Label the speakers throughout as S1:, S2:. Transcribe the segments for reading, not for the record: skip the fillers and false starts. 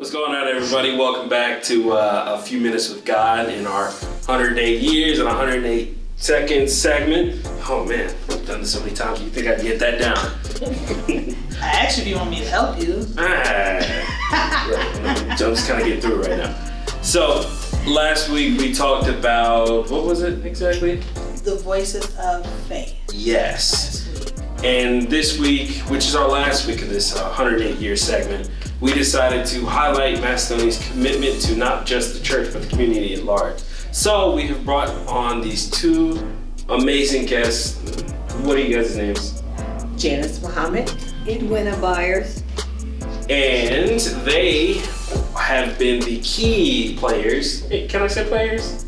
S1: What's going on, everybody? Welcome back to A Few Minutes with God in our 108 years and 108 seconds segment. Oh man, I've done this so many times. You think I'd get that down?
S2: I asked you if you want me to help you.
S1: I'm just kind of getting through it right now. So, last week we talked about, what was it exactly?
S2: The voices of faith.
S1: Yes. And this week, which is our last week of this 108-year segment, we decided to highlight Macedonia's commitment to not just the church, but the community at large. So we have brought on these two amazing guests. What are you guys' names?
S3: Janice Muhammad.
S4: Edwina Byers.
S1: And they have been the key players. Hey, can I say players?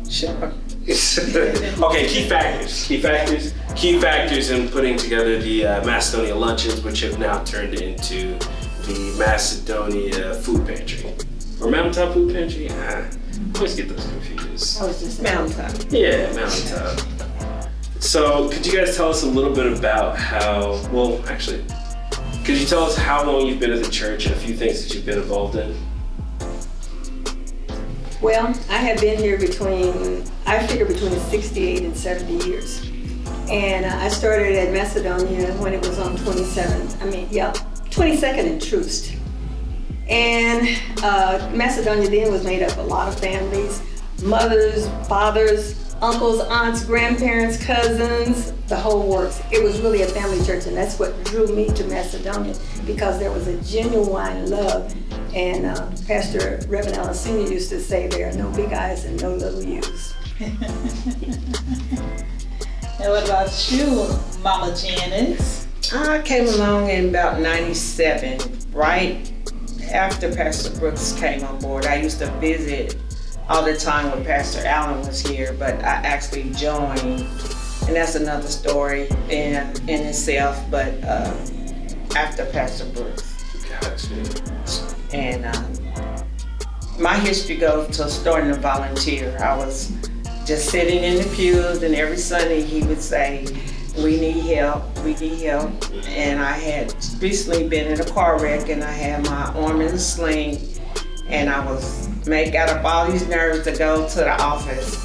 S3: Sure.
S1: Okay, key factors in putting together the Macedonia Luncheons, which have now turned into the Macedonia Food Pantry. Or Mountaintop Food Pantry? I always get those confused.
S3: Oh, it's just Mountaintop.
S1: Yeah, Mountaintop. So, could you guys tell us a little bit about could you tell us how long you've been at the church and a few things that you've been involved in?
S4: Well, I have been here between 68 and 70 years. And I started at Macedonia when it was on 22nd and Troost. And Macedonia then was made up of a lot of families, mothers, fathers, uncles, aunts, grandparents, cousins, the whole works. It was really a family church, and that's what drew me to Macedonia, because there was a genuine love. And Pastor Reverend Allen Sr. used to say, there are no big eyes and no little U's.
S2: And what about you, Mama Janice?
S3: I came along in about 97, right after Pastor Brooks came on board. I used to visit all the time when Pastor Allen was here, but I actually joined, and that's another story in itself, but after Pastor Brooks.
S1: Gotcha.
S3: And my history goes to starting to volunteer. I was just sitting in the pews, and every Sunday he would say, we need help. And I had recently been in a car wreck, and I had my arm in a sling, and I was got up all these nerves to go to the office.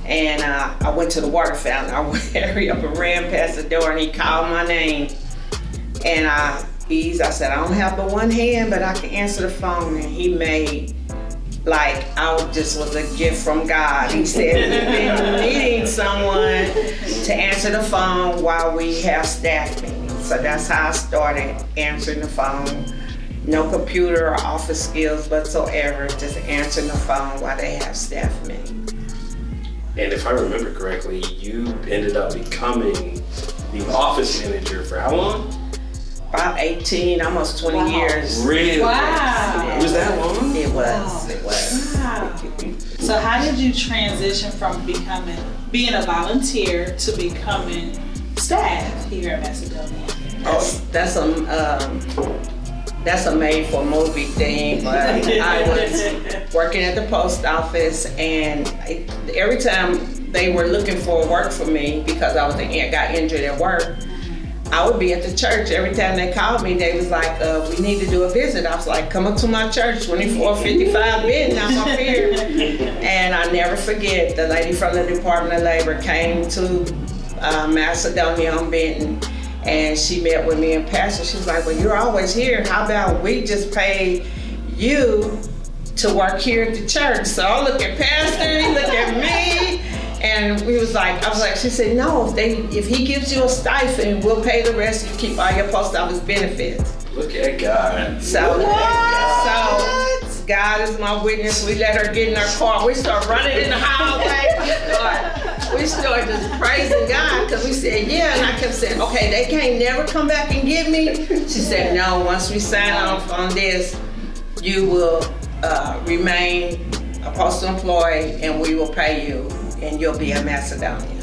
S3: And I went to the water fountain. I hurried up and ran past the door, and he called my name. And I said, I don't have but one hand, but I can answer the phone. And he made like I just was a gift from God. He said, we've been needing someone to answer the phone while we have staff meetings. So that's how I started answering the phone. No computer or office skills whatsoever, just answering the phone while they have staff meetings.
S1: And if I remember correctly, you ended up becoming the office manager for how long?
S3: About 18, almost 20 years.
S1: Really?
S2: Wow.
S1: Was that long?
S3: It was.
S2: Wow. So how did you transition from being a volunteer to becoming staff here at Macedonia?
S3: That's a made-for-movie thing, but I was working at the post office, and every time they were looking for work for me, because I got injured at work, I would be at the church. Every time they called me, they was like, we need to do a visit. I was like, come up to my church, 2455 Benton, I'm up here. And I never forget, the lady from the Department of Labor came to Macedonia on Benton, and she met with me and Pastor. She's like, well, you're always here. How about we just pay you to work here at the church? So I look at Pastor, he looked at me, and she said, no, if he gives you a stipend, we'll pay the rest. You keep all your post office benefits.
S1: Look at God.
S3: So God is my witness. We let her get in our car. We start running in the hallway. We started just praising God, because we said, yeah. And I kept saying, okay, they can't never come back and get me. She said, no, once we sign off on this, you will remain a postal employee, and we will pay you, and you'll be a Macedonian.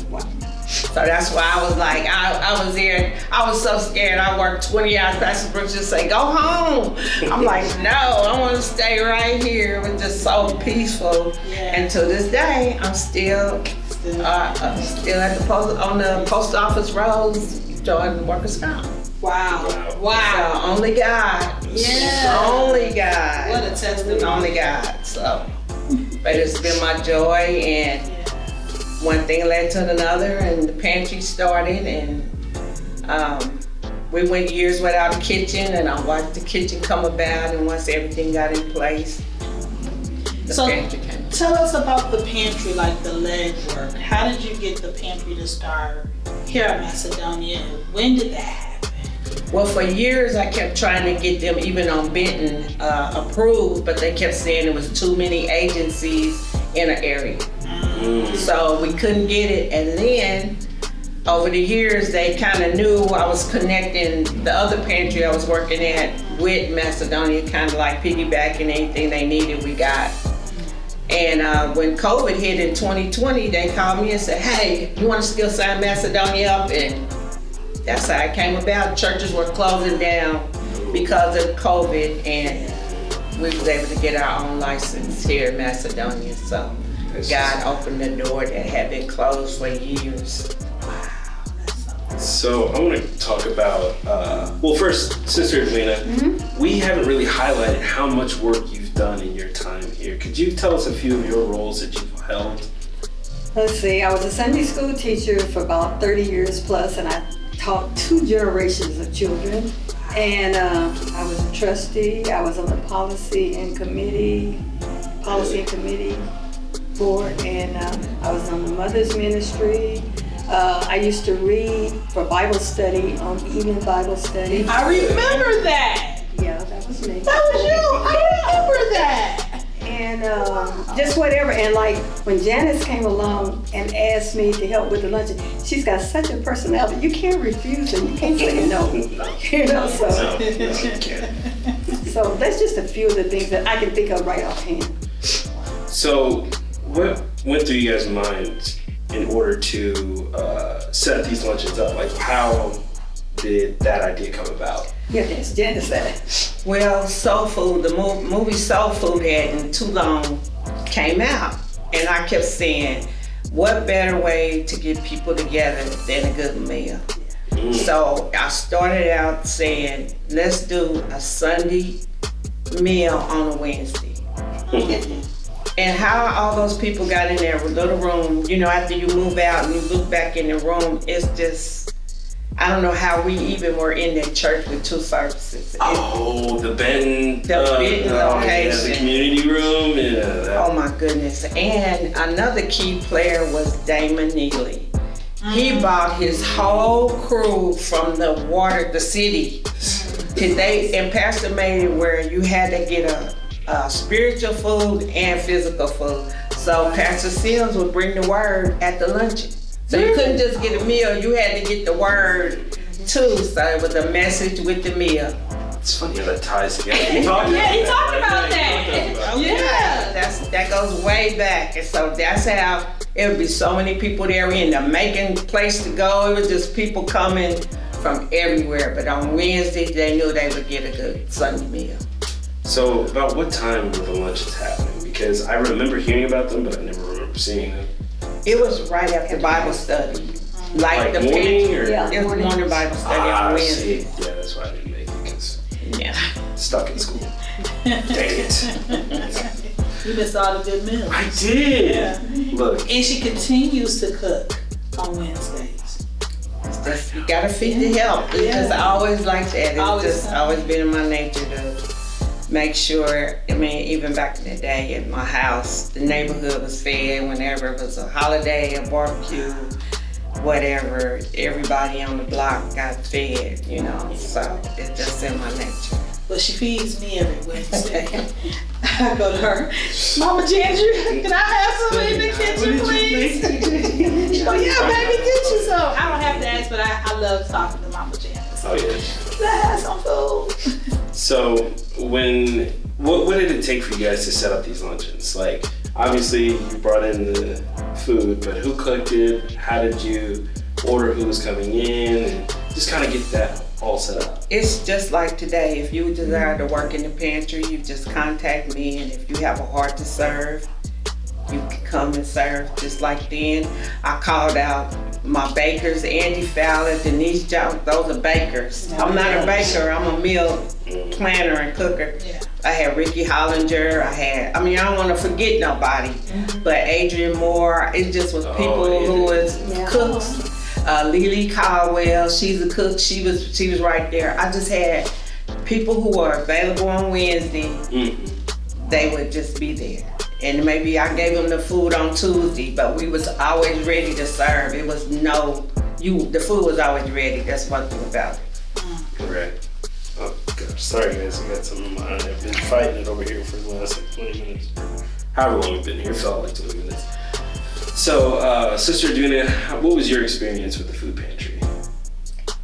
S3: So that's why I was like, I was there. I was so scared. I worked 20 hours. Pastor Brooks just say, go home. I'm like, no, I want to stay right here. It was just so peaceful. Yeah. And to this day, I'm still at the post office roads, joining workers' comp.
S2: Wow.
S3: So only God.
S2: Yeah.
S3: Only God.
S2: What a testimony.
S3: Only God. So, but it's been my joy, and one thing led to another, and the pantry started, and we went years without a kitchen, and I watched the kitchen come about, and once everything got in place, the pantry came.
S2: Tell us about the pantry, like the legwork. How did you get the pantry to start here in Macedonia? When did that happen?
S3: Well, for years I kept trying to get them, even on Benton, approved, but they kept saying there was too many agencies in an area. So we couldn't get it, and then over the years they kind of knew I was connecting the other pantry I was working at with Macedonia, kind of like piggybacking anything they needed, we got. And when COVID hit in 2020, they called me and said, hey, you want to still sign Macedonia up? And that's how it came about. Churches were closing down because of COVID, and we was able to get our own license here in Macedonia. So God opened the door that had been closed for years.
S1: So I want to talk about, well, first, Sister Edwina, we haven't really highlighted how much work you've done in your time here. Could you tell us a few of your roles that you've held?
S4: Let's see, I was a Sunday school teacher for about 30 years plus, and I taught 2 generations of children. And I was a trustee. I was on the policy and committee board, and I was on the mother's ministry. I used to read for Bible study on evening Bible study.
S2: I remember that.
S4: Yeah, that was me.
S2: That was you. I remember that.
S4: And just whatever. And like when Janice came along and asked me to help with the luncheon, she's got such a personality. You can't refuse her. You can't say no. You know, so.
S1: No, you can't.
S4: So that's just a few of the things that I can think of right offhand.
S1: So what went through you guys' minds in order to set these luncheons up? Like, how did that idea come about?
S4: Yeah, that's Janice that.
S3: Well, Soul Food, the movie Soul Food hadn't too long came out, and I kept saying, what better way to get people together than a good meal? So I started out saying, let's do a Sunday meal on a Wednesday. And how all those people got in their little room, you know, after you move out and you look back in the room, it's just, I don't know how we even were in that church with 2 services.
S1: The Benton
S3: location.
S1: Yeah, the community room. Yeah.
S3: Oh my goodness. And another key player was Damon Neely. He bought his whole crew from the city. And Pastor made it where you had to get a spiritual food and physical food. So Pastor Sims would bring the word at the luncheon. So you couldn't just get a meal, you had to get the word too. So it was a message with the meal.
S1: It's funny how that ties together. He talked
S2: about that. Yeah.
S3: That goes way back. And so that's how it would be so many people there in the making place to go. It was just people coming from everywhere. But on Wednesday, they knew they would get a good Sunday meal.
S1: So about what time were the lunches happening? Because I remember hearing about them, but I never remember seeing them.
S3: It was right after Bible study. Like the
S1: morning, or?
S4: Yeah,
S3: it was morning Bible study on Wednesday.
S1: Yeah, that's why I didn't make it, because
S3: Yeah.
S1: stuck in school. Dang it.
S2: You missed all the good meals.
S1: I did.
S2: Yeah.
S1: Look.
S2: And she continues to cook on Wednesdays.
S3: You gotta feed the help. It's just always like that. It's always been in my nature to make sure, I mean, even back in the day at my house, the neighborhood was fed whenever it was a holiday, a barbecue, whatever. Everybody on the block got fed, you know, so it's just in my nature.
S2: But she feeds me every Wednesday. I go to her, Mama Ginger, can I have some in the kitchen, please? She goes, yeah, baby, get you some. I don't have to ask, but I love talking to Mama Ginger.
S1: Oh yeah.
S2: Can I have some food?
S1: So what did it take for you guys to set up these luncheons? Like, obviously you brought in the food, but who cooked it? How did you order who was coming in? And just kind of get that all set up.
S3: It's just like today. If you desire to work in the pantry, you just contact me, and if you have a heart to serve, you can come and serve. Just like then, I called out my bakers, Andy Fowler, Denise Jones, those are bakers. I'm not a baker, I'm a meal planner and cooker.
S2: Yeah.
S3: I had Ricky Hollinger, I don't want to forget nobody, but Adrian Moore, it just was people who was cooks. Lily Caldwell, she's a cook, she was right there. I just had people who were available on Wednesday, they would just be there. And maybe I gave them the food on Tuesday, but we was always ready to serve. It was the food was always ready. That's one thing about it.
S1: Correct. Oh gosh, sorry guys, I got something in mind. I've been fighting it over here for the last 20 minutes. However long we've been here, felt like 20 minutes. So, Sister Duna, what was your experience with the food pantry?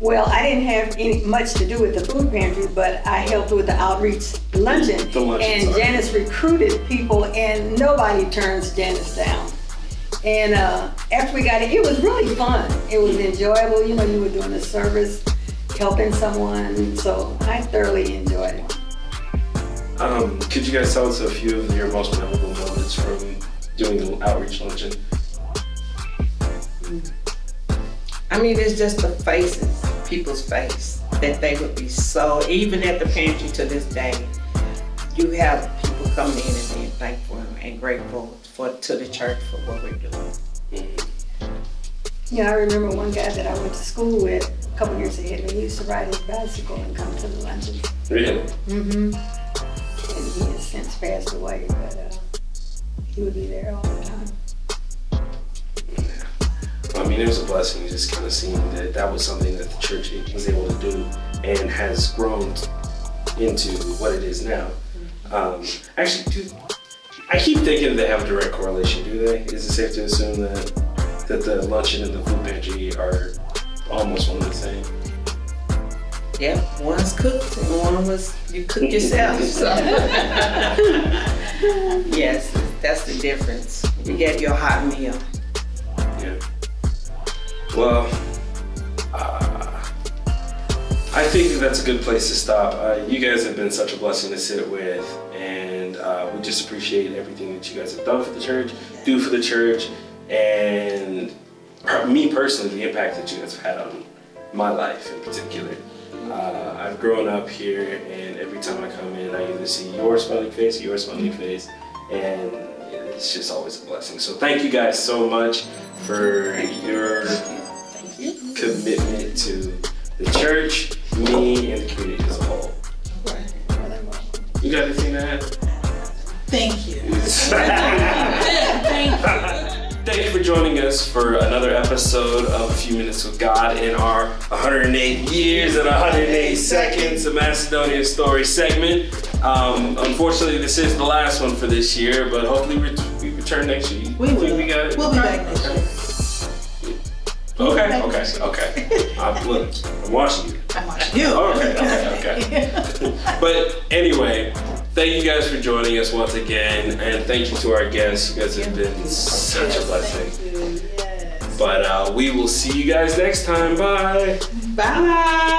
S4: Well, I didn't have much to do with the food pantry, but I helped with the Outreach Luncheon.
S1: The luncheon,
S4: and
S1: sorry.
S4: Janice recruited people, and nobody turns Janice down. And after we got it was really fun. It was enjoyable. You know, you were doing a service, helping someone, so I thoroughly enjoyed it.
S1: Could you guys tell us a few of your most memorable moments from doing the Outreach Luncheon?
S3: It's just the faces, people's face, that they would be so, even at the pantry to this day, you have people coming in and being thankful and grateful to the church for what we're doing.
S4: Yeah, I remember one guy that I went to school with a couple years ahead, and he used to ride his bicycle and come to the luncheon.
S1: Really?
S4: And he has since passed away, but he would be there all the time.
S1: It was a blessing just kind of seeing that was something that the church was able to do and has grown into what it is now. Actually, I keep thinking they have a direct correlation, do they? Is it safe to assume that the luncheon and the food pantry are almost one and the same?
S3: Yeah, one's cooked and one was you cook yourself. So. Yes, that's the difference. You get your hot meal.
S1: Yeah. Well, I think that's a good place to stop. You guys have been such a blessing to sit with, and we just appreciate everything that you guys have done for the church, do for the church, and me personally, the impact that you guys have had on my life in particular. I've grown up here, and every time I come in, I either see your smiling face, and it's just always a blessing. So thank you guys so much for your commitment to the church, me, and the community as a whole. You got anything to add?
S2: Thank you.
S1: Thank you. Thank you for joining us for another episode of A Few Minutes with God in our 108 years and 108 seconds of Macedonia Story segment. Unfortunately, this is the last one for this year, but hopefully we return next year.
S2: We will.
S1: We got it.
S2: We'll be back next year.
S1: Okay. Look, I'm watching you.
S2: I'm watching you.
S1: Okay. But anyway, thank you guys for joining us once again, and thank you to our guests. You guys have been such a blessing.
S2: Yes.
S1: But we will see you guys next time. Bye.
S2: Bye.